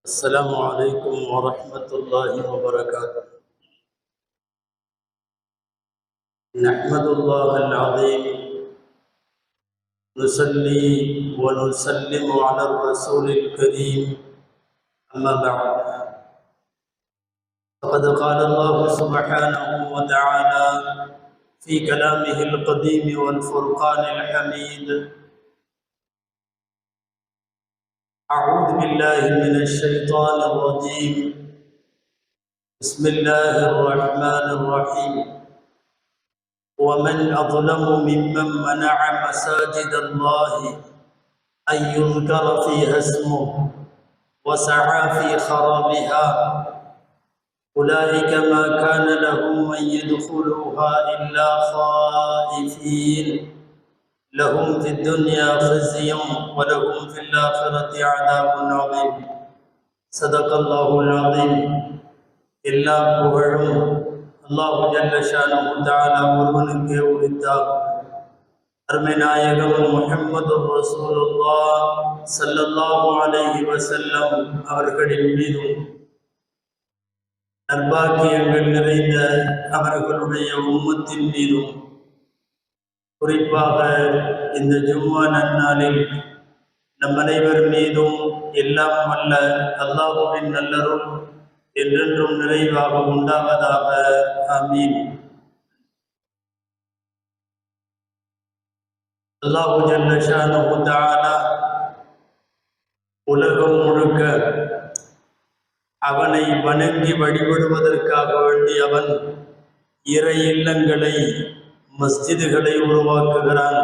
السلام عليكم ورحمة الله وبركاته. نحمد الله العظيم، نصلي ونسلم على الرسول الكريم، أما بعد، فقد قال الله سبحانه وتعالى في كلامه القديم والفرقان الحميد: أعوذ بالله من الشيطان الرجيم، بسم الله الرحمن الرحيم. ومن أظلم ممن منع مساجد الله أن يذكر فيها اسمه وسعى في خرابها أولئك ما كان لهم أن يدخلوها إلا خائفين لهم في الدنيا خزي ولهم في الآخرة عذاب عظيم. صدق الله العظيم. எல்லா புகழும் அல்லாஹு ஜல்ல ஷானஹு தஆலா ஒருவனுக்கே உரித்தாகும். அருமை நாயகம் முஹம்மது ரசூலுல்லாஹ் ஸல்லல்லாஹு அலைஹி வஸல்லம் அவர்களின் மீதும் நற்பாக்கியங்கள் நிறைந்த அவர்களுடைய உம்மத்தின் மீதும், குறிப்பாக இந்த ஜும்மா நன்னாளில் நம் அனைவர் மீதும் எல்லாம் வல்ல அல்லாஹுவின் நல்லருள் என்றென்றும் நிறைவாக உண்டாவதாக. ஆமீன். அல்லாஹு ஜல்ல ஷானஹு தஆலா உலகம் முழுக்க அவனை வணங்கி வழிபடுவதற்காக வேண்டி அவன் இறை இல்லங்களை, மஸ்ஜிதுகளை உருவாக்குகிறான்.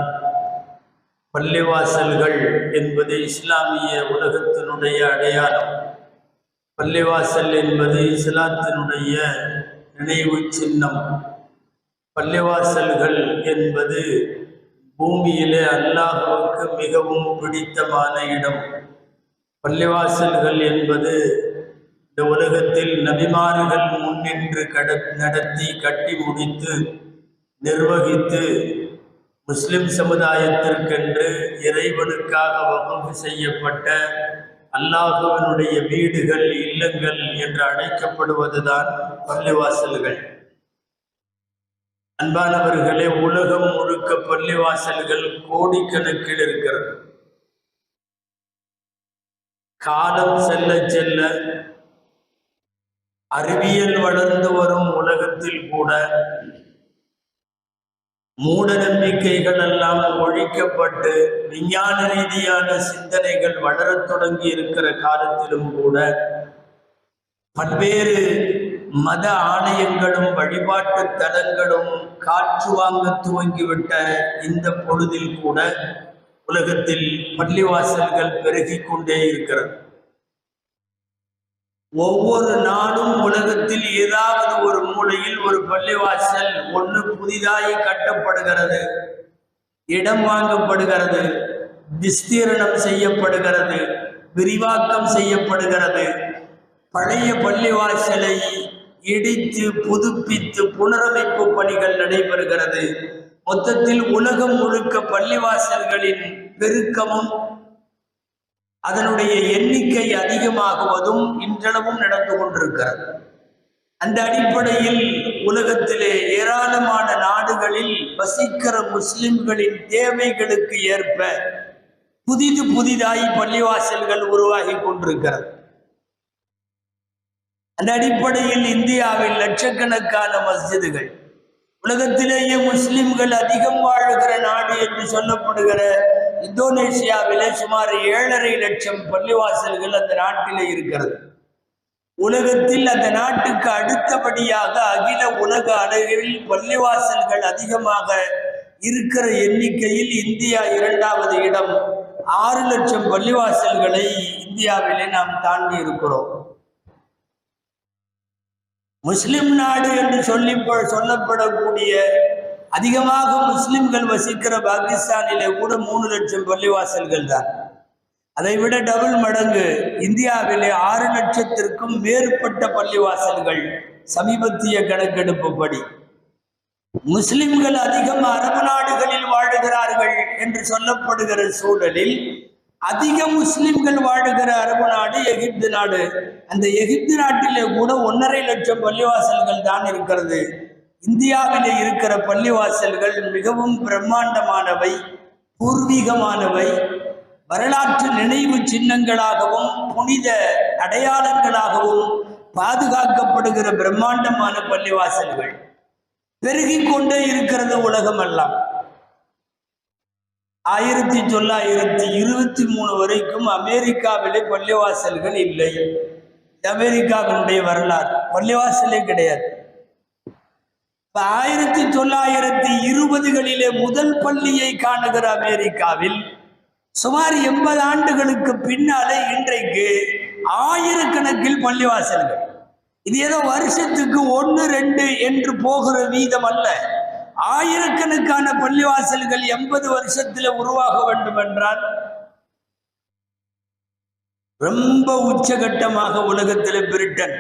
பள்ளிவாசல்கள் என்பது இஸ்லாமிய உலகத்தினுடைய அடையாளம். பள்ளிவாசல் என்பது இஸ்லாத்தினுடைய நினைவு சின்னம். பள்ளிவாசல்கள் என்பது பூமியிலே அல்லாஹ்வுக்கு மிகவும் பிடித்தமான இடம். பள்ளிவாசல்கள் என்பது இந்த உலகத்தில் நபிமார்கள் முன்னின்று நடத்தி கட்டி முடித்து நிர்வகித்து முஸ்லிம் சமுதாயத்திற்கென்று இறைவனுக்காக வகுப்பு செய்யப்பட்ட அல்லாஹ்வினுடைய வீடுகள், இல்லங்கள் என்று அழைக்கப்படுவதுதான் பள்ளிவாசல்கள். அன்பானவர்களே, உலகம் முழுக்க பள்ளிவாசல்கள் கோடிக்கணக்கில் இருக்கிறது. காலம் செல்ல செல்ல அறிவியல் வளர்ந்து வரும் உலகத்தில் கூட மூட நம்பிக்கைகள் எல்லாம் ஒழிக்கப்பட்டு விஞ்ஞான ரீதியான சிந்தனைகள் வளரத் தொடங்கி இருக்கிற காலத்திலும் கூட பல்வேறு மத ஆலயங்களும் வழிபாட்டு தலங்களும் காற்று வாங்க துவங்கிவிட்ட இந்த பொழுதில் கூட உலகத்தில் பள்ளிவாசல்கள் பெருகிக் கொண்டே இருக்கிறது. ஒவ்வொரு நாளும் உலகத்தில் ஏதாவது ஒரு மூலையில் ஒரு பள்ளிவாசல் ஒன்று புதிதாய் கட்டப்படுகிறது, இடம் வாங்கப்படுகிறது, விஸ்தீரணம் செய்யப்படுகிறது, விரிவாக்கம் செய்யப்படுகிறது. பழைய பள்ளிவாசலை இடித்து புதுப்பித்து புனரமைப்பு பணிகள் நடைபெறுகிறது. மொத்தத்தில் உலகம் முழுக்க பள்ளிவாசல்களின் பெருக்கமும் அதனுடைய எண்ணிக்கை அதிகமாகுவதும் இன்றளவும் நடந்து கொண்டிருக்கிறது. அந்த அடிப்படையில் உலகத்திலே ஏராளமான நாடுகளில் வசிக்கிற முஸ்லிம்களின் தேவைகளுக்கு ஏற்ப புதிதாய் பள்ளிவாசல்கள் உருவாகி கொண்டிருக்கிறது. அந்த அடிப்படையில் இந்தியாவில் லட்சக்கணக்கான மஸ்ஜிதுகள், உலகத்திலேயே முஸ்லிம்கள் அதிகம் வாழுகிற நாடு என்று சொல்லப்படுகிற இந்தோனேசியாவிலே சுமார் 7.5 லட்சம் பள்ளிவாசல்கள் அந்த நாட்டிலே இருக்கிறது. உலகத்தில் அந்த நாட்டுக்கு அடுத்தபடியாக அகில உலக அளவில் பள்ளிவாசல்கள் அதிகமாக இருக்கிற எண்ணிக்கையில் இந்தியா 2வது இடம். 6 லட்சம் பள்ளிவாசல்களை இந்தியாவிலே நாம் தாண்டி இருக்கிறோம். முஸ்லிம் நாடு என்று சொல்லப்படக்கூடிய அதிகமாக முஸ்லிம்கள் வசிக்கிற பாகிஸ்தானிலே கூட 3 லட்சம் பள்ளிவாசல்கள் தான். அதை விட டபுள் மடங்கு இந்தியாவிலே 6 லட்சத்திற்கும் மேற்பட்ட பள்ளிவாசல்கள் சமீபத்திய கணக்கெடுப்புப்படி. முஸ்லிம்கள் அதிகம் அரபு நாடுகளில் வாழுகிறார்கள் என்று சொல்லப்படுகிற சூழலில் அதிக முஸ்லிம்கள் வாழுகிற அரபு நாடு எகிப்து நாடு. அந்த எகிப்து நாட்டிலே கூட 1.5 லட்சம் பள்ளிவாசல்கள் தான் இருக்கிறது. இந்தியாவிலே இருக்கிற பள்ளிவாசல்கள் மிகவும் பிரம்மாண்டமானவை, பூர்வீகமானவை, வரலாற்று நினைவு சின்னங்களாகவும் புனித அடையாளங்களாகவும் பாதுகாக்கப்படுகிற பிரம்மாண்டமான பள்ளிவாசல்கள் பெருகிக் கொண்டே இருக்கிறது உலகமெல்லாம். 1923 வரைக்கும் அமெரிக்காவிலே பள்ளிவாசல்கள் இல்லை. அமெரிக்காவினுடைய வரலாறு பள்ளிவாசலே கிடையாது. 1920களிலே முதல் பள்ளியை காணுகிற அமெரிக்காவில் சுமார் 80 ஆண்டுகளுக்கு பின்னாலே இன்றைக்கு ஆயிரக்கணக்கில் பள்ளிவாசல்கள். இது ஏதோ வருஷத்துக்கு 1 2 என்று போகிற வீதம் அல்ல. ஆயிரக்கணக்கான பள்ளிவாசல்கள் 80 வருஷத்தில் உருவாக வேண்டும் என்றால் ரொம்ப உச்சகட்டமாக உலகத்தில் பிரிட்டன்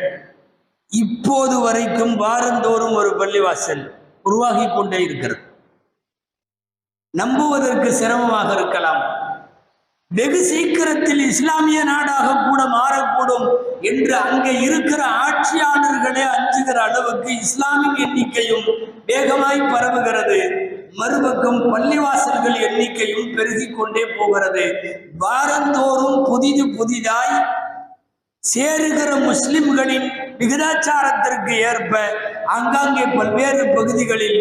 இப்போது வரைக்கும் வாரந்தோறும் ஒரு பள்ளிவாசல் உருவாகி கொண்டே இருக்கிறது. நம்புவதற்கு சிரமமாக இருக்கலாம். வெகு சீக்கிரத்தில் இஸ்லாமிய நாடாக கூட மாறக்கூடும் என்று அங்கே இருக்கிற ஆட்சியாளர்களே அஞ்சுகிற அளவுக்கு இஸ்லாமின் எண்ணிக்கையும் வேகமாய் பரவுகிறது. மறுபக்கம் பள்ளிவாசல்கள் எண்ணிக்கையும் பெருகிக் கொண்டே போகிறது. வாரந்தோறும் புதிதாய் சேருகிற முஸ்லிம்களின் விகிதாச்சாரத்திற்கு ஏற்ப ஆங்காங்கே பல்வேறு பகுதிகளில்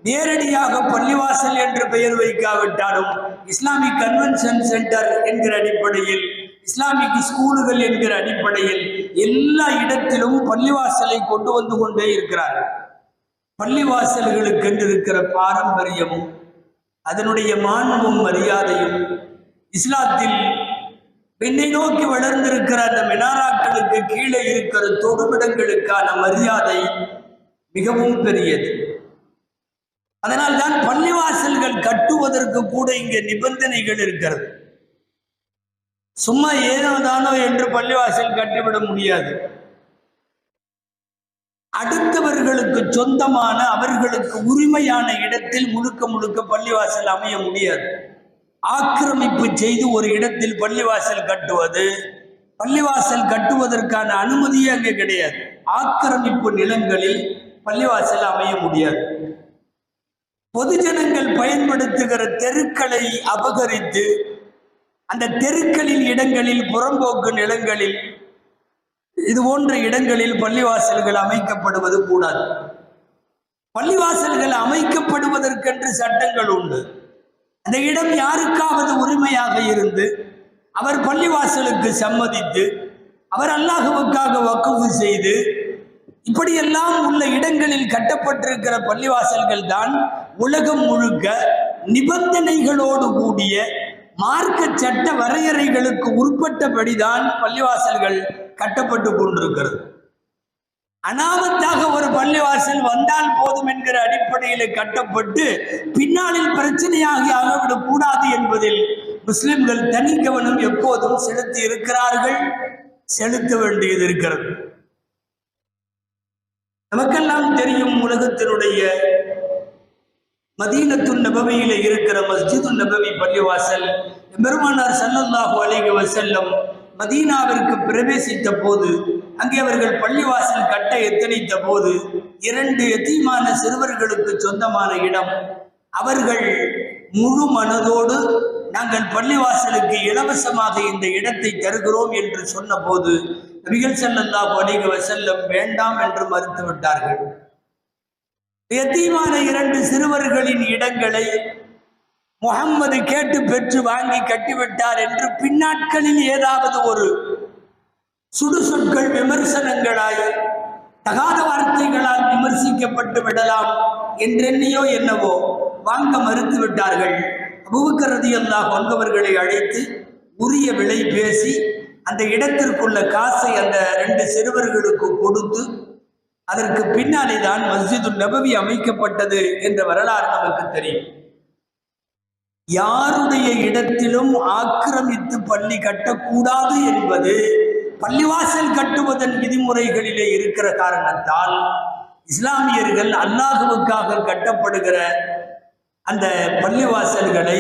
நேரடியாக பள்ளிவாசல் என்று பெயர் வைக்காவிட்டாலும் இஸ்லாமிக் கன்வென்ஷன் சென்டர் என்கிற அடிப்படையில், இஸ்லாமிக் ஸ்கூலுகள் என்கிற அடிப்படையில் எல்லா இடத்திலும் பள்ளிவாசலை கொண்டு வந்து கொண்டே இருக்கிறார்கள். பள்ளிவாசல்களுக்கு இருக்கிற பாரம்பரியமும் அதனுடைய மாண்பும் மரியாதையும் இஸ்லாத்தில் பெண்ணை நோக்கி வளர்ந்திருக்கிற அந்த மினாராக்களுக்கு கீழே இருக்கிற தொடுமிடங்களுக்கான மரியாதை மிகவும் பெரியது. அதனால் தான் பள்ளிவாசல்கள் கட்டுவதற்கு கூட இங்கே நிபந்தனைகள் இருக்கிறது. சும்மா ஏனோதானோ என்று பள்ளிவாசல் கட்டிவிட முடியாது. அடுத்தவர்களுக்கு சொந்தமான, அவர்களுக்கு உரிமையான இடத்தில் முழுக்க பள்ளிவாசல் அமைய முடியாது. ஆக்கிரமிப்பு செய்து ஒரு இடத்தில் பள்ளிவாசல் கட்டுவது, பள்ளிவாசல் கட்டுவதற்கான அனுமதியே அங்கே கிடையாது. ஆக்கிரமிப்பு நிலங்களில் பள்ளிவாசல் அமைய முடியாது. பொதுஜனங்கள் பயன்படுத்துகிற தெருக்களை அபகரித்து அந்த தெருக்களில் இடங்களில், புறம்போக்கு நிலங்களில், இது போன்ற இடங்களில் பள்ளிவாசல்கள் அமைக்கப்படுவது கூடாது. பள்ளிவாசல்கள் அமைக்கப்படுவதற்கென்று சட்டங்கள் உண்டு. அந்த இடம் யாருக்காவது உரிமையாக இருந்து அவர் பள்ளிவாசலுக்கு சம்மதித்து அவர் அல்லாஹ்வுக்காக வக்ஃப் செய்து இப்படியெல்லாம் உள்ள இடங்களில் கட்டப்பட்டிருக்கிற பள்ளிவாசல்கள் தான் உலகம் முழுக்க நிபந்தனைகளோடு கூடிய மார்க்க சட்ட வரையறைகளுக்கு உட்பட்டபடிதான் பள்ளிவாசல்கள் கட்டப்பட்டு கொண்டிருக்கிறது. அனாமத்தாக ஒரு பள்ளிவாசல் வந்தால் போதும் என்கிற அடிப்படையில் கட்டப்பட்டு பின்னாளில் பிரச்சனையாகி ஆகிவிடக் கூடாது என்பதில் முஸ்லிம்கள் தனி கவனம் எப்போதும் செலுத்தி இருக்கிறார்கள், செலுத்த வேண்டியது இருக்கிறது. நமக்கெல்லாம் தெரியும், உலகத்தினுடைய மதீனத்துன் நபவியிலே இருக்கிற மஸ்ஜிதுன் நபவி பள்ளிவாசல் பெருமானார் ஸல்லல்லாஹு அலைஹி வஸல்லம் மதீனாவிற்கு பிரவேசித்த போது, அங்கே அவர்கள் பள்ளிவாசல் கட்ட எத்தனித்த போது 2 எத்தீமான சிறுவர்களுக்கு சொந்தமான இடம், அவர்கள் முழு மனதோடு நாங்கள் பள்ளிவாசலுக்கு இலவசமாக இந்த இடத்தை தருகிறோம் என்று சொன்ன போது நபிகள் ஸல்லல்லாஹு அலைஹி வஸல்லம் வேண்டாம் என்று மறுத்துவிட்டார்கள். எத்தீமான 2 சிறுவர்களின் இடங்களை முஹம்மது கேட்டு பெற்று வாங்கி கட்டிவிட்டார் என்று பின்னாட்களில் ஏதாவது ஒரு சுடுசொற்கள் விமர்சனங்களாய் தகாத வார்த்தைகளால் விமர்சிக்கப்பட்டு விடலாம் என்றெண்ணியோ என்னவோ வாங்க மறுத்து விட்டார்கள். அபூபக்கர் ரலியல்லாஹு அன்ஹு அவர்களை அழைத்து உரிய விலை பேசி அந்த இடத்திற்குள்ள காசை அந்த 2 சிறுவர்களுக்கு கொடுத்து அதற்கு பின்னாலே தான் மஸ்ஜிதுன் நபவி அமைக்கப்பட்டது என்ற வரலாறு நமக்கு தெரியும். யாருடைய இடத்திலும் ஆக்கிரமித்து பள்ளி கட்டக்கூடாது என்பது பள்ளிவாசல் கட்டுவதன் விதிமுறைகளிலே இருக்கிற காரணத்தால் இஸ்லாமியர்கள் அல்லாஹ்வுக்காக கட்டப்படுகிற அந்த பள்ளிவாசல்களை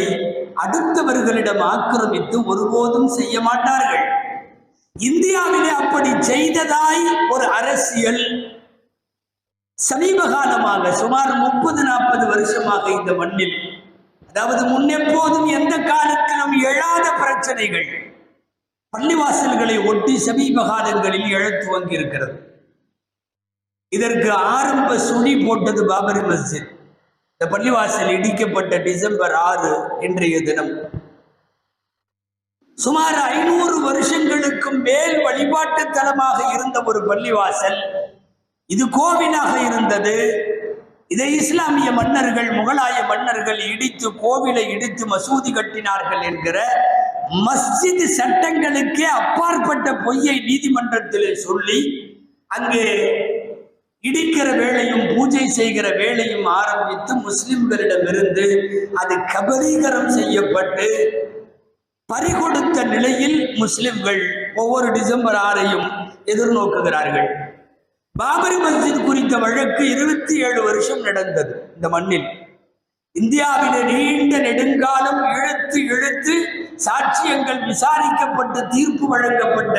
அடுத்தவர்களிடம் ஆக்கிரமித்து ஒருபோதும் செய்ய மாட்டார்கள். இந்தியாவிலே அப்படி செய்ததாய் ஒரு அரசியல் சமீப காலமாக சுமார் 30-40 வருஷமாக இந்த மண்ணில், அதாவது முன்னெப்போதும் எந்த காலத்திலும் எழாத பிரச்சனைகள் பள்ளிவாசல்களை ஒட்டி சமீப காலங்களில் எழத் துவங்கியிருக்கிறது. இதற்கு ஆரம்ப சுழி போட்டது பாபரி மஸ்ஜித். இந்த பள்ளிவாசல் இடிக்கப்பட்ட டிசம்பர் 6 இன்றைய தினம். சுமார் 500 வருஷங்களுக்கு மேல் வழிபாட்டு தலமாக இருந்த ஒரு பள்ளிவாசல், இது கோவிலாக இருந்தது. இதை இஸ்லாமிய மன்னர்கள், முகலாய மன்னர்கள் இடித்து, கோவிலை இடித்து மசூதி கட்டினார்கள் என்கிற மஸ்ஜித் சட்டங்களுக்கே அப்பாற்பட்ட பொய்யை நீதிமன்றத்தில் சொல்லி அங்கே இடிக்கிற வேளையும் பூஜை செய்கிற வேளையும் ஆரம்பித்து முஸ்லிம்களிடமிருந்து அது கபலீகரம் செய்யப்பட்டு பறிகொடுத்த நிலையில் முஸ்லிம்கள் ஒவ்வொரு டிசம்பர் 6ஐயும் எதிர்நோக்குகிறார்கள். பாபரி மஸ்ஜித் குறித்த வழக்கு 27 வருஷம் நடந்தது இந்த மண்ணில். இந்தியாவிலே நீண்ட நெடுங்காலம் இழுத்து இழுத்து சாட்சியங்கள் விசாரிக்கப்பட்டு தீர்ப்பு வழங்கப்பட்ட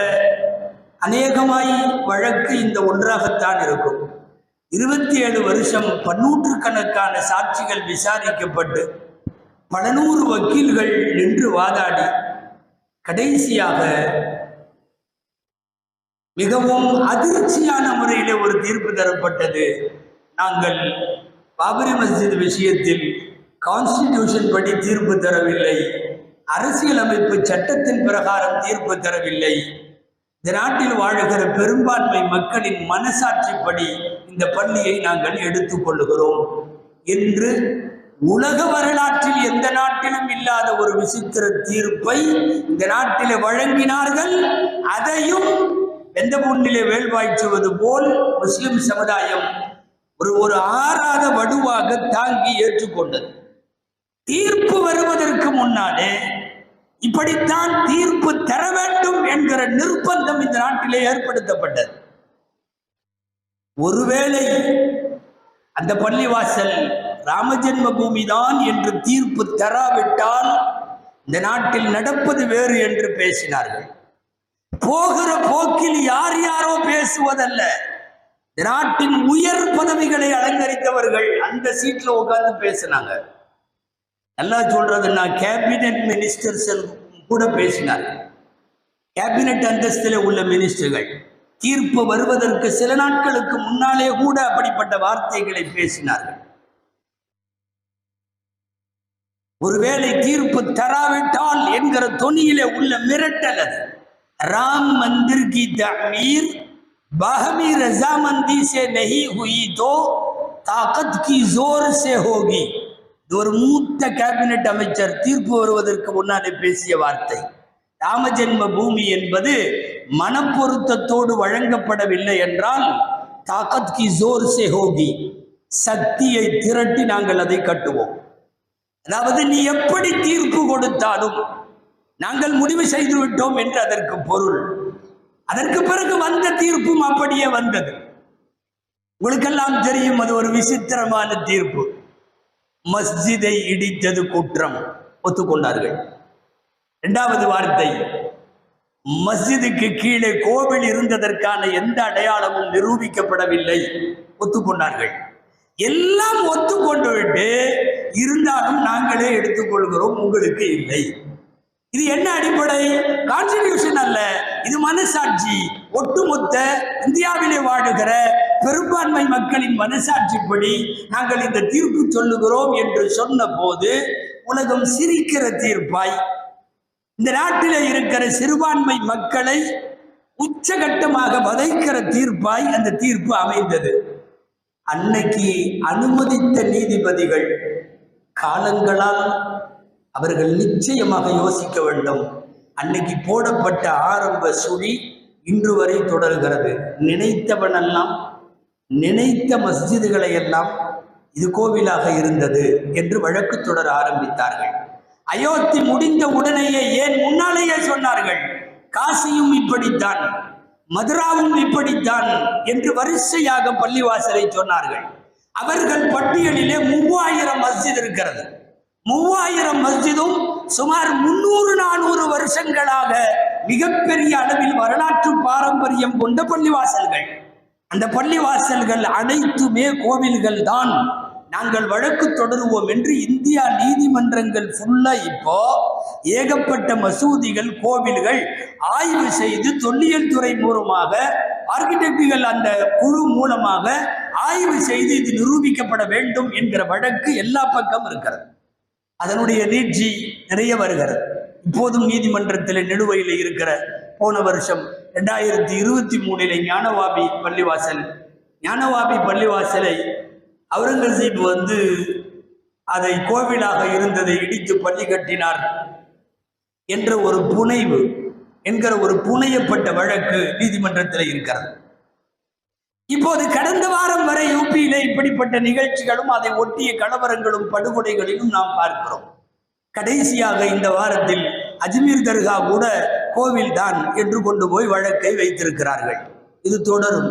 அநேகமாய் வழக்கு இந்த ஒன்றாகத்தான் இருக்கும். 27 வருஷம் பன்னூற்றுக்கணக்கான சாட்சிகள் விசாரிக்கப்பட்டு பல நூறு வக்கீல்கள் நின்று வாதாடி கடைசியாக மிகவும் அதிர்ச்சியான முறையில் ஒரு தீர்ப்பு தரப்பட்டது. நாங்கள் பாபரி மஸ்ஜித் விஷயத்தில் கான்ஸ்டிடியூஷன் படி தீர்ப்பு தரவில்லை, அரசியலமைப்பு சட்டத்தின் பிரகாரம் தீர்ப்பு தரவில்லை, இந்த நாட்டில் வாழுகிற பெரும்பான்மை மக்களின் மனசாட்சிப்படி இந்த பள்ளியை நாங்கள் எடுத்துக்கொள்ளுகிறோம் என்று உலக வரலாற்றில் எந்த நாட்டிலும் இல்லாத ஒரு விசித்திர தீர்ப்பை இந்த நாட்டிலே வழங்கினார்கள். அதையும் எந்த முன்னிலே வேல்வாய்ச்சுவது போல் முஸ்லிம் சமுதாயம் ஒரு ஆறாத வடுவாக தாங்கி ஏற்றுக்கொண்டது. தீர்ப்பு வருவதற்கு முன்னாலே இப்படித்தான் தீர்ப்பு தர வேண்டும் என்கிற நிர்பந்தம் இந்த நாட்டிலே ஏற்படுத்தப்பட்டது. ஒருவேளை அந்த பள்ளிவாசல் ராமஜென்ம பூமி தான் என்று தீர்ப்பு தராவிட்டால் இந்த நாட்டில் நடப்பது வேறு என்று பேசினார்கள். போகிற போக்கில் யார் யாரோ பேசுவதல்ல, இந்த நாட்டின் உயர் பதவிகளை அலங்கரித்தவர்கள் அந்த சீட்ல உட்கார்ந்து பேசினாங்க. நல்லா சொல்றதுன்னா கேபினெட் மினிஸ்டர்ஸ் கூட பேசினார்கள். கேபினெட் அந்தஸ்தில் உள்ள மினிஸ்டர்கள் தீர்ப்பு வருவதற்கு சில நாட்களுக்கு முன்னாலே கூட அப்படிப்பட்ட வார்த்தைகளை பேசினார்கள். ஒருவேளை தீர்ப்பு தராவிட்டால் என்கிற தொனியிலே உள்ள மிரட்டல் அது. ராம் மந்திர் கி தஅமீர் பாஹமி ரஜாமந்தி சே நஹி ஹுயி தோ தாக்கத் கி ஜோர் சே ஹோகி. ஒரு மூத்த கேபினெட் அமைச்சர் தீர்ப்பு வருவதற்கு முன்னாலே பேசிய வார்த்தை. ராமஜென்ம பூமி என்பது மனப்பொருத்தத்தோடு வழங்கப்படவில்லை என்றால் தாக்கத் கி ஜோர் சே ஹோகி, சக்தியை திரட்டி நாங்கள் அதை கட்டுவோம். அதாவது நீ எப்படி தீர்ப்பு கொடுத்தாலும் நாங்கள் முடிவு செய்து விட்டோம் என்று அதற்கு பொருள். அதற்கு பிறகு வந்த தீர்ப்பும் அப்படியே வந்தது. உங்களுக்கெல்லாம் தெரியும், அது ஒரு விசித்திரமான தீர்ப்பு. மஸ்ஜிதை இடித்தது குற்றம், ஒத்துக்கொண்டார்கள். இரண்டாவது வார்த்தை, மஸ்ஜிதுக்கு கீழே கோவில் இருந்ததற்கான எந்த அடையாளமும் நிரூபிக்கப்படவில்லை, ஒத்துக்கொண்டார்கள். எல்லாம் ஒத்துக்கொண்டு விட்டு இருந்தாலும் நாங்களே எடுத்துக்கொள்கிறோம், உங்களுக்கு இல்லை. இது என்ன அடிப்படை? கான்ஸ்டிடியூஷன் அல்ல, இது மனசாட்சி. ஒட்டுமொத்த இந்தியாவிலே வாழுகிற பெரும்பான்மை மக்களின் மனசாட்சிப்படி நாங்கள் இந்த தீர்ப்பு சொல்லுகிறோம் என்று சொன்ன போது உலகம் சிரிக்கிற தீர்ப்பாய், இந்த நாட்டிலே இருக்கிற சிறுபான்மை மக்களை உச்சகட்டமாக வதைக்கிற தீர்ப்பாய் அந்த தீர்ப்பு அமைந்தது. அன்னைக்கு அனுமதித்த நீதிபதிகள் காலங்களால் அவர்கள் நிச்சயமாக யோசிக்க வேண்டும். அன்னைக்கு போடப்பட்ட ஆரம்ப சுழி இன்று வரை தொடர்கிறது. நினைத்தவனெல்லாம், நினைத்த மஸ்ஜிதுகளை எல்லாம் இது கோவிலாக இருந்தது என்று வழக்கு தொடர ஆரம்பித்தார்கள். அயோத்தி முடிந்த உடனேயே, ஏன் முன்னாலேயே சொன்னார்கள், காசியும் இப்படித்தான், மதுராவும் இப்படித்தான் என்று வரிசையாக பள்ளிவாசலை சொன்னார்கள். அவர்கள் பட்டியலிலே 3000 மஸ்ஜித் இருக்கிறது. 3000 மஸ்ஜிதும் சுமார் 300-400 வருஷங்களாக மிகப்பெரிய அளவில் வரலாற்று பாரம்பரியம் கொண்ட பள்ளிவாசல்கள். அந்த பள்ளிவாசல்கள் அனைத்துமே கோவில்கள் தான். நாங்கள் வழக்கு தொடருவோம் என்று இந்தியா நீதிமன்றங்கள் ஃபுல்லா இப்போ ஏகப்பட்ட மசூதிகள், கோவில்கள் ஆய்வு செய்து தொல்லியல் துறை மூலமாக, ஆர்கிடெக்டுகள் அந்த குழு மூலமாக ஆய்வு செய்து இது நிரூபிக்கப்பட வேண்டும் என்கிற வழக்கு எல்லா பக்கம் இருக்கிறது. அதனுடைய நீட்சி நிறைய வருகிறது. இப்போதும் நீதிமன்றத்தில் நிலுவையில் இருக்கிற போன வருஷம் 2023 ஞானவாபி பள்ளிவாசலை அவுரங்கசீப் அதை கோவிலாக இருந்ததை இடித்து பள்ளி கட்டினார் என்ற ஒரு புனைவு என்கிற ஒரு புனையப்பட்ட வழக்கு நீதிமன்றத்தில் இருக்கிறது. இப்போது கடந்த வாரம் வரை யூபியிலே இப்படிப்பட்ட நிகழ்ச்சிகளும் அதை ஒட்டிய கலவரங்களும் படுகொலைகளிலும் நாம் பார்க்கிறோம். கடைசியாக இந்த வாரத்தில் அஜ்மீர் தர்கா கூட கோவில் தான் என்று கொண்டு போய் வழக்கை வைத்திருக்கிறார்கள். இது தொடரும்.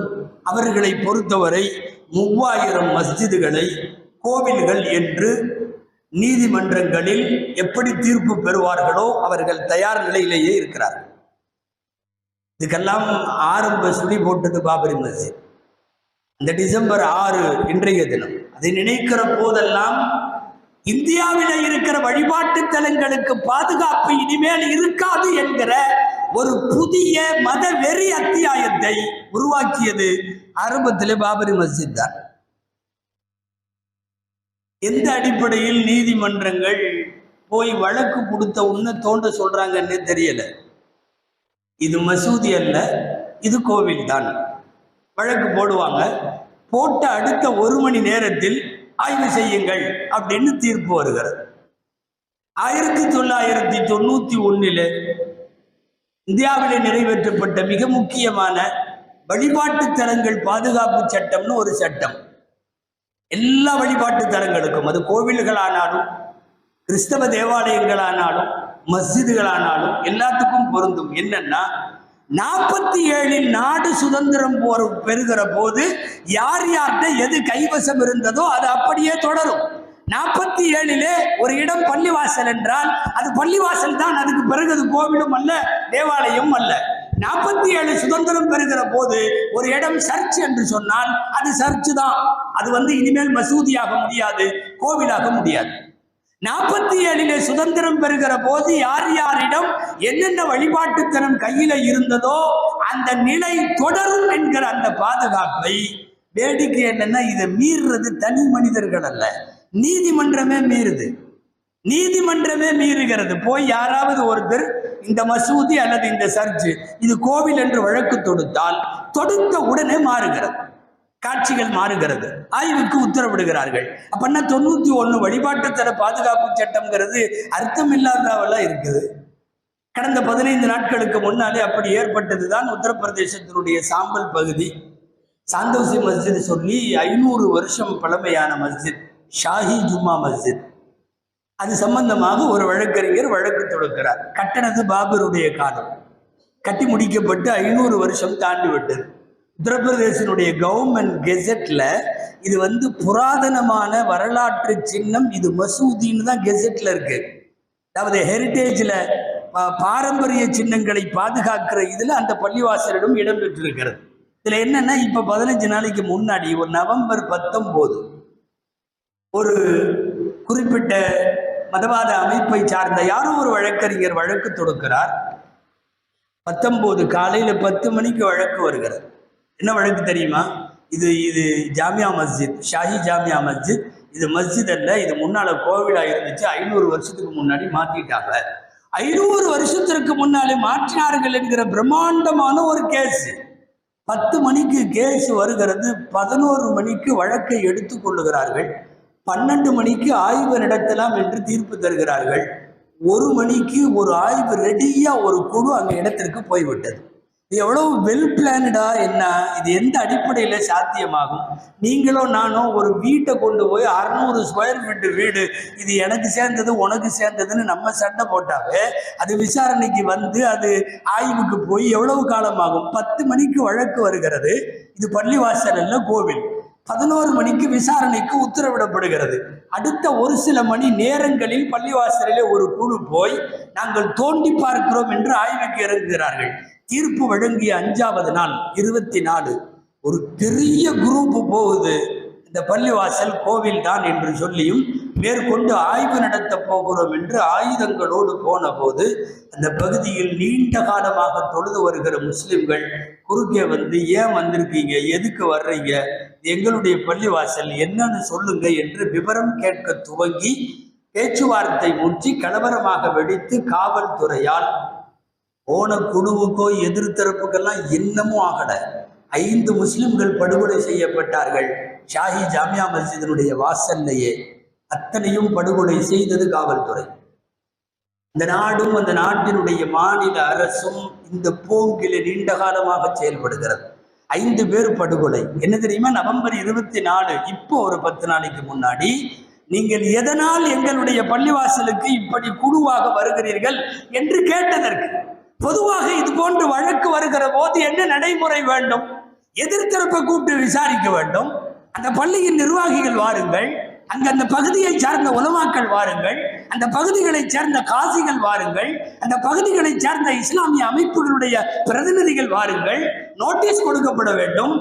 அவர்களை பொறுத்தவரை 3000 மஸ்ஜிதுகளை கோவில்கள் என்று நீதிமன்றங்களில் எப்படி தீர்ப்பு பெறுவார்களோ அவர்கள் தயார் நிலையிலேயே இருக்கிறார்கள். இதுக்கெல்லாம் ஆரம்ப சுழி போட்டது பாபரி மஸ்ஜித். இந்த டிசம்பர் 6 இன்றைய தினம் அதை நினைக்கிற போதெல்லாம் இந்தியாவில் இருக்கிற வழிபாட்டு தலங்களுக்கு பாதுகாப்பு இனிமேல் இருக்காது என்கிற ஒரு புதிய மத வெறி அத்தியாயத்தை உருவாக்கியது ஆரம்பத்திலே பாபரி மஸ்ஜித் தான். எந்த அடிப்படையில் நீதிமன்றங்கள் போய் வழக்கு கொடுத்த உன்ன தோண்ட சொல்றாங்கன்னு தெரியல. இது மசூதி அல்ல, இது கோவில் தான். வழக்கு போடுவாங்க. போட்ட அடுத்த 1 மணி நேரத்தில் ஆய்வு செய்யுங்கள் அப்படின்னு தீர்ப்பு வருகிறது. 1991 இந்தியாவிலே நிறைவேற்றப்பட்ட மிக முக்கியமான வழிபாட்டு தலங்கள் பாதுகாப்பு சட்டம்னு ஒரு சட்டம். எல்லா வழிபாட்டு தலங்களுக்கும், அது கோவில்களானாலும் கிறிஸ்தவ தேவாலயங்களானாலும் மஸ்ஜிதுகளானாலும் எல்லாத்துக்கும் பொருந்தும். என்னன்னா 47 நாடு சுதந்திரம் பெறுகிற போது யார் யார்கிட்ட எது கைவசம் இருந்ததோ அது அப்படியே தொடரும். 47 ஒரு இடம் பள்ளிவாசல் என்றால் அது பள்ளிவாசல் தான். அதுக்கு பிறகு அது கோவிலும் அல்ல, தேவாலயம் அல்ல. 47 சுதந்திரம் பெறுகிற போது ஒரு இடம் சர்ச் என்று சொன்னால் அது சர்ச் தான். அது இனிமேல் மசூதியாக முடியாது, கோவிலாக முடியாது. 47 சுதந்திரம் பெறுகிற போது யார் யாரிடம் என்னென்ன வழிபாட்டுத்தனம் கையில இருந்ததோ அந்த நிலை தொடரும் என்கிற அந்த பாதுகாப்பை, வேடிக்கை என்னன்னா இதை மீறுறது தனி மனிதர்கள் அல்ல, நீதிமன்றமே மீறுது. நீதிமன்றமே மீறுகிறது. போய் யாராவது ஒருத்தர் இந்த மசூதி அல்லது இந்த சர்ச்சு இது கோவில் என்று வழக்கு தொடுத்தால் தொடுத்த உடனே மாறுகிறது, காட்சிகள் மாறுகிறது, ஆய்வுக்கு உத்தரவிடுகிறார்கள். அப்பன்னா 91 வழிபாட்டுத்தல பாதுகாப்பு சட்டம்ங்கிறது அர்த்தம் இல்லாதவெல்லாம் இருக்குது. கடந்த 15 நாட்களுக்கு முன்னாலே அப்படி ஏற்பட்டதுதான் உத்தரப்பிரதேசத்தினுடைய சாம்பல் பகுதி. சாந்தோசி மஸ்ஜித் சொல்லி 500 வருஷம் பழமையான மஸ்ஜித், ஷாஹி ஜும்மா மஸ்ஜித். அது சம்பந்தமாக ஒரு வழக்கறிஞர் வழக்கு தொடுக்கிறார். கட்டணது பாபருடைய காலம், கட்டி முடிக்கப்பட்டு 500 வருஷம் தாண்டி விட்டது. உத்தரப்பிரதேசனுடைய கவர்மெண்ட் கெசட்ல இது புராதனமான வரலாற்று சின்னம், இது மசூதின்னு தான் கெசட்ல இருக்கு. அதாவது ஹெரிட்டேஜ்ல பாரம்பரிய சின்னங்களை பாதுகாக்கிற இதுல அந்த பள்ளிவாசலிடம் இடம்பெற்றிருக்கிறது. இதுல என்னன்னா இப்ப 15 நாளைக்கு முன்னாடி ஒரு நவம்பர் 19 ஒரு குறிப்பிட்ட மதவாத அமைப்பை சார்ந்த யாரோ ஒரு வழக்கறிஞர் வழக்கு தொடுக்கிறார். 19 காலையில 10 மணிக்கு வழக்கு வருகிறது. என்ன வழக்கு தெரியுமா? இது ஜாமியா மஸ்ஜித், ஷாஹி ஜாமியா மஸ்ஜித். இது மஸ்ஜித் அல்ல, இது முன்னால கோவிலா இருந்துச்சு. 500 வருஷத்துக்கு முன்னாடி மாத்திட்டாங்க. 500 வருஷத்திற்கு முன்னாலே மாற்றினார்கள் என்கிற பிரம்மாண்டமான ஒரு கேஸ். 10 மணிக்கு கேஸ் வருகிறது. 11 மணிக்கு வழக்கை எடுத்துக் கொள்ளுகிறார்கள். 12 மணிக்கு ஆய்வு நடத்தலாம் என்று தீர்ப்பு தருகிறார்கள். 1 மணிக்கு ஒரு ஆய்வு ரெடியா ஒரு குழு அங்க இடத்திற்கு போய்விட்டது. இது எவ்வளவு வெல் பிளான்டா, என்ன இது எந்த அடிப்படையில சாத்தியமாகும்? நீங்களோ நானோ ஒரு வீட்டை கொண்டு போய் 600 ஸ்கொயர் ஃபீட் வீடு, இது எனக்கு சேர்ந்தது உனக்கு சேர்ந்ததுன்னு நம்ம சண்டை போட்டாவே அது விசாரணைக்கு அது ஆய்வுக்கு போய் எவ்வளவு காலமாகும்? 10 மணிக்கு வழக்கு வருகிறது. இது பள்ளிவாசல் அல்ல, கோவில். 11 மணிக்கு விசாரணைக்கு உத்தரவிடப்படுகிறது. அடுத்த ஒரு சில மணி நேரங்களில் பள்ளிவாசலிலே ஒரு குழு போய் நாங்கள் தோண்டி பார்க்கிறோம் என்று ஆய்வுக்கு இறங்குகிறார்கள். தீர்ப்பு வழங்கிய 5வது நாள் 24 ஒரு பெரிய குரூப் போகுது. இந்த பள்ளிவாசல் கோவில் தான் என்று சொல்லியும் மேற்கொண்டு ஆய்வு நடத்த போகிறோம் என்று ஆயுதங்களோடு போன போது அந்த பகுதியில் நீண்ட காலமாக தொழுது வருகிற முஸ்லிம்கள் குறுக்கே வந்து, ஏன் வந்திருக்கீங்க, எதுக்கு வர்றீங்க, எங்களுடைய பள்ளிவாசல் என்னன்னு சொல்லுங்க என்று விவரம் கேட்க துவங்கி பேச்சுவார்த்தை முற்றி கலவரமாக வெடித்து காவல்துறையால் போன குழுவுக்கோ எதிர்த்தரப்புக்கெல்லாம் இன்னமும் ஆகல 5 முஸ்லிம்கள் படுகொலை செய்யப்பட்டார்கள். ஷாஹி ஜாமியா மஸ்ஜிதினுடைய வாசல்லையே. அத்தனையும் படுகொலை செய்தது காவல்துறை. இந்த நாடும் அந்த நாட்டினுடைய மாநில அரசும் இந்த போங்கிலே நீண்ட காலமாக செயல்படுகிறது. 5 பேர் படுகொலை. என்ன தெரியுமா? நவம்பர் 24 இப்போ ஒரு 10 நாளைக்கு முன்னாடி, நீங்கள் எதனால் எங்களுடைய பள்ளிவாசலுக்கு இப்படி குழுவாக வருகிறீர்கள் என்று கேட்டதற்கு, பொதுவாக இது போன்று வழக்கு வருகிற போது என்ன நடைமுறை வேண்டும்? எதிர்த்தரப்பை கூப்பிட்டு விசாரிக்க வேண்டும். அந்த பள்ளியின் நிர்வாகிகள் வாருங்கள், அங்கு அந்த பகுதியை சார்ந்த உலமாக்கள் வாருங்கள், அந்த பகுதிகளை சேர்ந்த காசிகள் வாருங்கள், அந்த பகுதிகளை சேர்ந்த இஸ்லாமிய அமைப்புகளுடைய பிரதிநிதிகள் வாருங்கள், நோட்டீஸ் கொடுக்கப்பட வேண்டும்.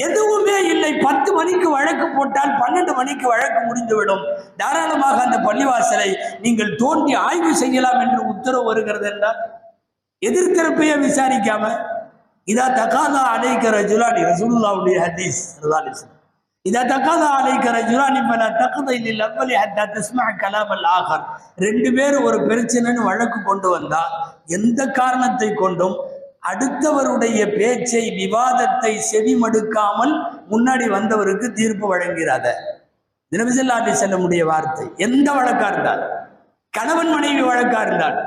எதுவுமே இல்லை. 10 மணிக்கு வழக்கு போட்டால் 12 மணிக்கு வழக்கு முடிந்துவிடும். தாராளமாக அந்த பள்ளிவாசலை நீங்கள் தோண்டி ஆய்வு செய்யலாம் என்று உத்தரவு வருகிறது என்றால் எதிர்த்தரப்பையே விசாரிக்காம, இதா தகாதா அலைக்க ரஜுலானி, ரசூலுல்லாஹ்வுடைய ஹதீஸ், இதா தகாதா அலைக்க ரஜுலானி ஃபலா தக்தி லில் அவ்வலி ஹத்தா தஸ்மஅ கலாம் அல் ஆகர். 2 பேர் ஒரு பிரச்சனைன்னு வழக்கு கொண்டு வந்தா எந்த காரணத்தை கொண்டும் அடுத்தவருடைய பேச்சை, விவாதத்தை செவிமடுக்காமல் முன்னாடி வந்தவருக்கு தீர்ப்பு வழங்கிறாத. நபி ஸல்லல்லாஹு அலைஹி வஸல்லமுடைய வார்த்தை. எந்த வழக்கா இருந்தால், கணவன் மனைவி வழக்கா இருந்தால்,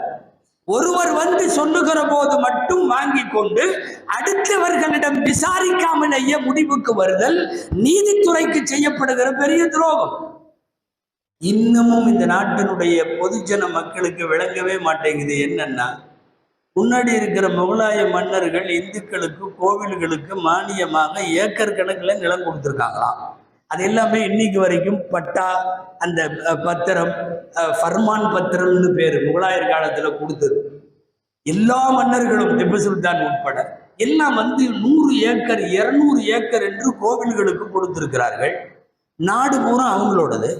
ஒருவர் வந்து சொல்லுகிற போது மட்டும் வாங்கி கொண்டு அடுத்தவர்களிடம் விசாரிக்காமலேயே முடிவுக்கு வருதல் நீதித்துறைக்கு செய்யப்படுகிற பெரிய துரோகம். இன்னமும் இந்த நாட்டினுடைய பொதுஜன மக்களுக்கு விளங்கவே மாட்டேங்குது. என்னன்னா, முன்னாடி இருக்கிற முகலாய மன்னர்கள் இந்துக்களுக்கு கோவில்களுக்கு மானியமாக ஏக்கர் கணக்கில் நிலம் கொடுத்துருக்காங்களாம். அது எல்லாமே இன்னைக்கு வரைக்கும் பட்டா, அந்த பத்திரம், ஃபர்மான் பத்திரம்னு பேர், முகலாயர் காலத்தில் கொடுத்தது. எல்லா மன்னர்களும், திப்பு சுல்தான் உட்பட எல்லாம் வந்து 100 ஏக்கர் 200 ஏக்கர் என்று கோவில்களுக்கு கொடுத்திருக்கிறார்கள். நாடு பூரா அவங்களோடது.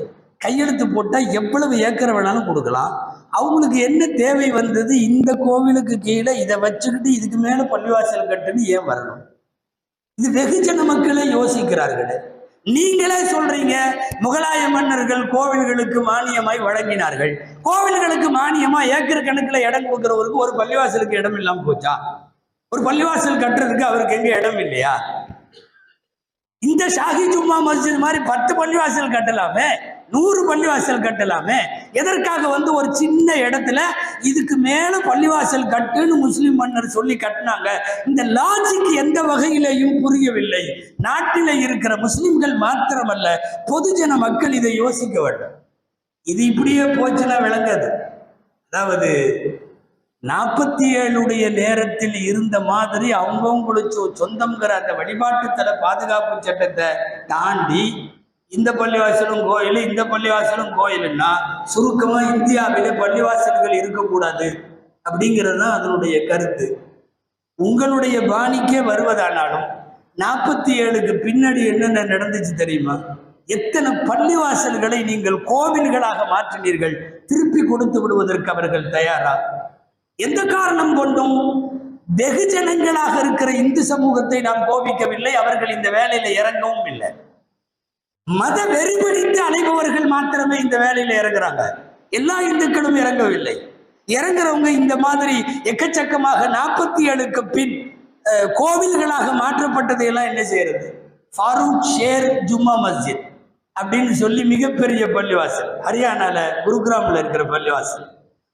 கையெழுத்து போட்டால் எவ்வளவு ஏக்கரை வேணாலும் கொடுக்கலாம். அவங்களுக்கு என்ன தேவை வந்தது? இந்த கோவிலுக்கு கீழே இதை வச்சுக்கிட்டு இதுக்கு மேலே பள்ளிவாசல் கட்டுன்னு ஏன் வரணும்? இது வெகுஜன மக்களே யோசிக்கிறார்களே. நீங்களே சொல்றீங்க முகலாய மன்னர்கள் கோவில்களுக்கு மானியமாய் வழங்கினார்கள். கோவில்களுக்கு மானியமா ஏக்கர் கணக்கில் இடம் கொடுக்கிறவருக்கு ஒரு பள்ளிவாசலுக்கு இடம் இல்லாமல் போச்சா? ஒரு பள்ளிவாசல் கட்டுறதுக்கு அவருக்கு எங்க இடம் இல்லையா? இந்த ஷாஹி ஜும்மா மஸ்ஜித் மாதிரி 10 பள்ளிவாசல் கட்டலாமே, 100 பள்ளிவாசல் கட்டலாமே. எதற்காக வந்து ஒரு சின்ன இடத்துல இதுக்கு மேல பள்ளிவாசல் கட்டுன்னு முஸ்லிம் மன்னர் சொல்லி கட்டினாங்க? இந்த லாஜிக் எந்த வகையிலையும் புரியவில்லை. நாட்டில் இருக்கிற முஸ்லிம்கள் மாத்திரமல்ல, பொதுஜன மக்கள் இதை யோசிக்க வேண்டும். இது இப்படியே போச்சுன்னா விளங்காது. அதாவது 47 நேரத்தில் இருந்த மாதிரி அவங்கவுங்களுக்கு சொந்தம்ங்கிற அந்த வழிபாட்டுத்தல பாதுகாப்பு சட்டத்தை தாண்டி இந்த பள்ளிவாசலும் கோயில், இந்த பள்ளிவாசலும் கோயிலுன்னா சுருக்கமா இந்தியாவிலே பள்ளிவாசல்கள் இருக்கக்கூடாது அப்படிங்கிறது தான் அதனுடைய கருத்து. உங்களுடைய பாணிக்கே வருவதானாலும் 47க்கு பின்னாடி என்னென்ன நடந்துச்சு தெரியுமா? எத்தனை பள்ளிவாசல்களை நீங்கள் கோவில்களாக மாற்றினீர்கள். திருப்பி கொடுத்து விடுவதற்கு அவர்கள் தயாரா? எந்த காரணம் கொண்டும் வெகுஜனங்களாக இருக்கிற இந்து சமூகத்தை நாம் கோபிக்கவில்லை. அவர்கள் இந்த வேலையில இறங்கவும் இல்லை. மத வெறிபிடித்து அலைபவர்கள் மாத்திரமே இந்த வேலையில இறங்குறாங்க. எல்லா இந்துக்களும் இறங்கவில்லை. இறங்குறவங்க இந்த மாதிரி எக்கச்சக்கமாக 47க்கு பின் கோவில்களாக மாற்றப்பட்டதையெல்லாம் என்ன செய்யறது? ஃபாரூக் ஷேர் ஜும்மா மஸ்ஜித் அப்படின்னு சொல்லி மிகப்பெரிய பள்ளிவாசல், ஹரியானால குருகிராமில் இருக்கிற பள்ளிவாசல்,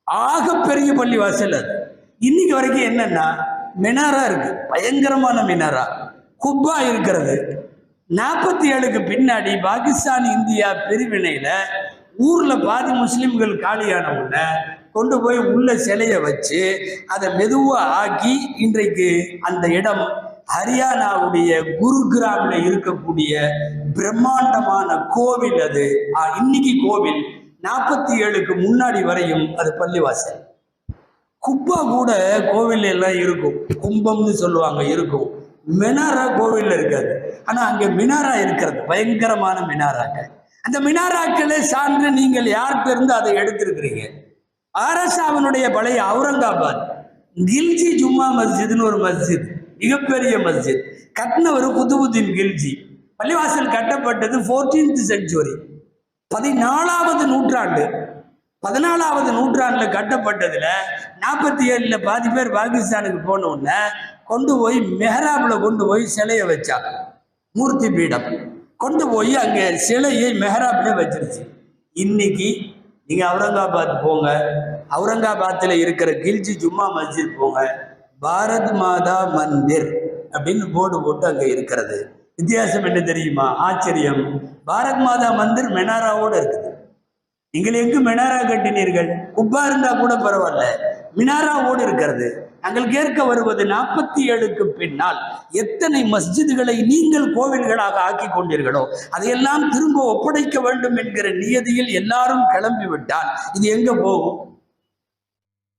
ஆகப்பெரிய பள்ளிவாசல். அது இன்னைக்கு வரைக்கும் என்னன்னா மினாரா இருக்கு, பயங்கரமான மினாரா, குப்பா இருக்கிறது. 47க்கு பின்னாடி பாகிஸ்தான் இந்தியா பிரிவினையில ஊர்ல பாதி முஸ்லிம்கள் காலியான உடனே கொண்டு போய் உள்ள சிலையை வச்சு அதை மெதுவா ஆக்கி இன்றைக்கு அந்த இடம் ஹரியானாவுடைய குருகிராமில் இருக்கக்கூடிய பிரம்மாண்டமான கோவில் அது. இன்னைக்கு கோவில் 47க்கு முன்னாடி வரையும் அது பள்ளிவாசல். குப்பா கூட கோவில் எல்லாம் இருக்கும், கும்பம்னு சொல்லுவாங்க, இருக்கும். மினாரா கோவில்ல இருக்காது, ஆனா அங்க மினாரா இருக்கிறது, பயங்கரமான மினாராக்கள். அந்த மினாராக்களே சான்று நீங்கள் யார்கிட்ட இருந்து அதை எடுத்திருக்கிறீங்க? ஆரசாவினுடைய பழைய அவுரங்காபாத் கில்ஜி ஜும்மா மஸ்ஜித்னு ஒரு மஸ்ஜித், மிகப்பெரிய மஸ்ஜித், கட்டினவர் குதுபுதீன் கில்ஜி. பள்ளிவாசல் கட்டப்பட்டது 14th century, 14வது நூற்றாண்டு. 14வது நூற்றாண்டுல கட்டப்பட்டதுல 47ல் பாதி பேர் பாகிஸ்தானுக்கு போன உடனே கொண்டு போய் மெஹராப்ல கொண்டு போய் சிலையை வச்சாங்க. மூர்த்தி பீடம் கொண்டு போய் அங்கே சிலையை மெஹராப்ல வச்சிருச்சு. இன்னைக்கு நீங்க அவுரங்காபாத் போங்க, அவுரங்காபாத்தில் இருக்கிற கில்ஜி ஜும்மா மஸ்ஜித் போங்க, பாரத் மாதா மந்திர் அப்படின்னு போர்டு போட்டு அங்க இருக்கிறது. வித்தியாசம் என்ன தெரியுமா? ஆச்சரியம். பாரத் மாதா மந்திர் மெனாராவோட இருக்குது. நீங்கள் எங்கு மினாரா கட்டினீர்கள்? குப்பா இருந்தா கூட பரவாயில்ல, மினாராவோடு இருக்கிறது. நாங்கள் கேட்க வருவது 47க்கு பின்னால் எத்தனை மஸ்ஜிதுகளை நீங்கள் கோவில்களாக ஆக்கி கொண்டீர்களோ அதையெல்லாம் திரும்ப ஒப்படைக்க வேண்டும் என்கிற நியதியில் எல்லாரும் கிளம்பி விட்டால் இது எங்க போகும்?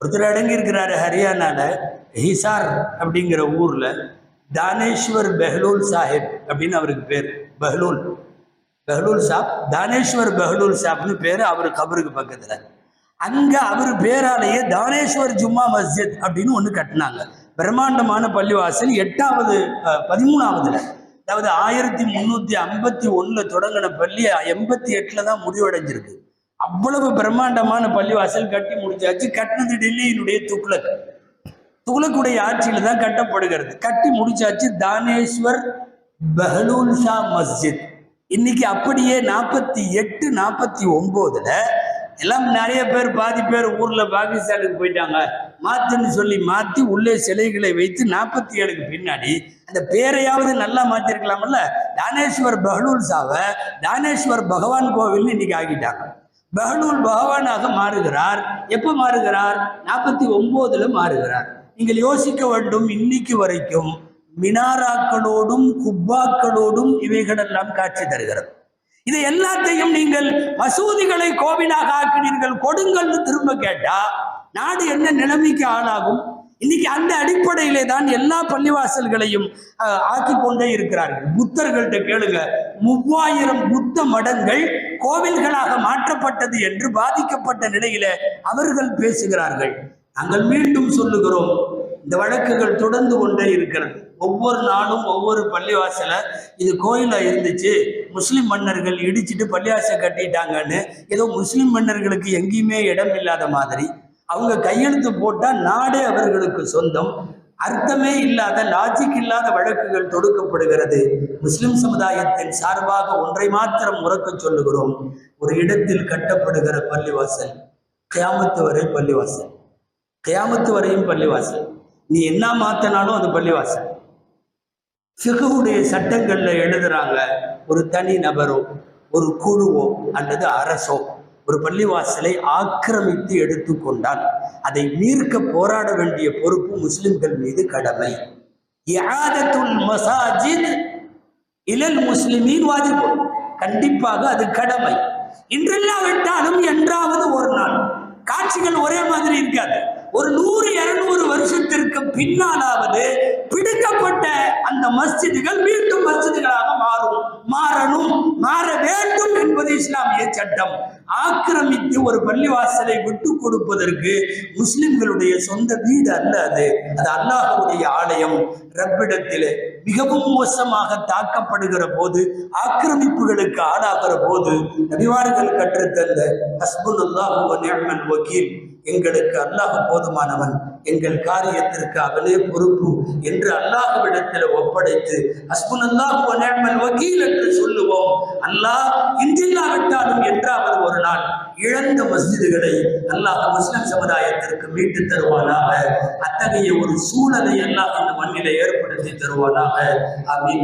ஒருத்தர் அடங்கி இருக்கிறாரு ஹரியானால, ஹிசார் அப்படிங்கிற ஊர்ல, தானேஸ்வர் பெஹ்லூல் சாஹிப் அப்படின்னு அவருக்கு பேர். பெஹ்லூல் சாப், தானேஸ்வர் பெஹ்லூல் சாப்னு பேரு. அவர் கபருக்கு பக்கத்துல அங்க அவர் பேராலேயே தானேஸ்வர் ஜும்மா மஸ்ஜித் அப்படின்னு ஒண்ணு கட்டினாங்க. பிரம்மாண்டமான பள்ளிவாசல். 13வதுல, அதாவது 1351 தொடங்கின பள்ளி 88ல் தான் முடிவடைஞ்சிருக்கு. அவ்வளவு பிரம்மாண்டமான பள்ளிவாசல் கட்டி முடிச்சாச்சு. கட்டினது டெல்லியினுடைய துக்ளக்குடைய ஆட்சியில தான் கட்டப்படுகிறது. கட்டி முடிச்சாச்சு. தானேஸ்வர் பெஹ்லூல் ஷா மஸ்ஜித். இன்னைக்கு அப்படியே 48, 49ல் எல்லாம் நிறைய பேர், பாதி பேர் ஊர்ல பாகிஸ்தானுக்கு போயிட்டாங்க, மாத்துன்னு சொல்லி மாத்தி உள்ளே சிலைகளை வைத்து 47க்கு பின்னாடி அந்த பேரையாவது நல்லா மாத்திருக்கலாம்ல. தானேஸ்வர் பெஹ்லூல் ஷாவை தானேஸ்வர் பகவான் கோவில் இன்னைக்கு ஆகிட்டாங்க. பெஹ்லூல் பகவானாக மாறுகிறார். எப்ப மாறுகிறார்? 49ல் மாறுகிறார். நீங்கள் யோசிக்க வேண்டும், இன்னைக்கு வரைக்கும் மினாராக்களோடும் குப்பாக்களோடும் இவைகளெல்லாம் காட்சி தருகிறது. இது எல்லாத்தையும் நீங்கள் மசூதிகளை கோவிலாக ஆக்கினீர்கள், கொடுங்கள்னு திரும்ப கேட்டா நாடு என்ன நிலைமைக்கு ஆளாகும்? இன்னைக்கு அந்த அடிப்படையிலே தான் எல்லா பள்ளிவாசல்களையும் ஆக்கி கொண்டே இருக்கிறார்கள். புத்தர்கள்ட்ட கேளுங்க, 3000 புத்த மடங்கள் கோவில்களாக மாற்றப்பட்டது என்று பாதிக்கப்பட்ட நிலையில அவர்கள் பேசுகிறார்கள். நாங்கள் மீண்டும் சொல்லுகிறோம், இந்த வழக்குகள் தொடர்ந்து கொண்டே இருக்கிறது. ஒவ்வொரு நாளும் ஒவ்வொரு பள்ளிவாசல இது கோயிலா இருந்துச்சு, முஸ்லிம் மன்னர்கள் இடிச்சிட்டு பள்ளிவாசல் கட்டிட்டாங்கன்னு ஏதோ முஸ்லிம் மன்னர்களுக்கு எங்கேயுமே இடம் இல்லாத மாதிரி அவங்க கையெழுத்து போட்டா நாடே அவர்களுக்கு சொந்தம். அர்த்தமே இல்லாத, லாஜிக் இல்லாத வழக்குகள் தொடுக்கப்படுகிறது. முஸ்லிம் சமுதாயத்தின் சார்பாக ஒன்றை மாத்திரம் உறக்க சொல்லுகிறோம், ஒரு இடத்தில் கட்டப்படுகிற பள்ளிவாசல் கியாமத்து வரை பள்ளிவாசல், கியாமத்து வரையும் பள்ளிவாசல். நீ என்ன மாத்தினாலும் அது பள்ளிவாசல். ஃபிக்ஹுடைய சட்டங்கள்ல எழுதுறாங்க, ஒரு தனி நபரோ ஒரு குழுவோ அல்லது அரசோ ஒரு பள்ளிவாசலை ஆக்கிரமித்து எடுத்துக்கொண்டால் அதை மீட்க போராட வேண்டிய பொறுப்பு முஸ்லிம்கள் மீது கடமை. இஆதத்துல் மசாஜித் இலல் முஸ்லிமீன் வாஜிப், கண்டிப்பாக அது கடமை. இன்றெல்லாவிட்டாலும் என்றாவது ஒரு நாள். காட்சிகள் ஒரே மாதிரி இருக்காது. ஒரு 100-200 வருஷத்திற்கு பின்னாலாவது பிடிக்கப்பட்ட அந்த மஸ்ஜிதுகள் மீண்டும் மஸ்ஜிதுகளாக மாறணும், மாற வேண்டும் என்பது இஸ்லாமிய சட்டம். ஆக்கிரமித்து ஒரு பள்ளிவாசலை விட்டு கொடுப்பதற்கு முஸ்லிம்களுடைய சொந்த வீடு அல்ல அது, அது அல்லாஹ்வுடைய ஆலயம். ரப்பிடத்தில் மிகவும் மோசமாக தாக்கப்படுகிற போது, ஆக்கிரமிப்புகளுக்கு ஆளாகிற போது நபிமார்கள் கற்றுத்தந்த ஹஸ்புனல்லாஹு வ நிஅமல் வக்கீல், எங்களுக்கு அல்லாஹ் போதுமானவன், எங்கள் காரியத்திற்கு அவனே பொறுப்பு என்று அல்லாஹ்விடத்தில் ஒப்படைத்து ஹஸ்புனல்லாஹு வ நிஅமல் வக்கீல் என்று சொல்லுவோம். அல்லாஹ் இன்றில்லாவிட்டாலும் என்றாவது ஒரு நாள் இழந்த மஸ்ஜிதுகளை அல்லாஹ் முஸ்லிம் சமுதாயத்திற்கு மீட்டு தருவானாக. அத்தகைய ஒரு சூழலை அல்லாஹ் இந்த மண்ணிலே ஏற்படுத்தி தருவானாக. ஆமீன்.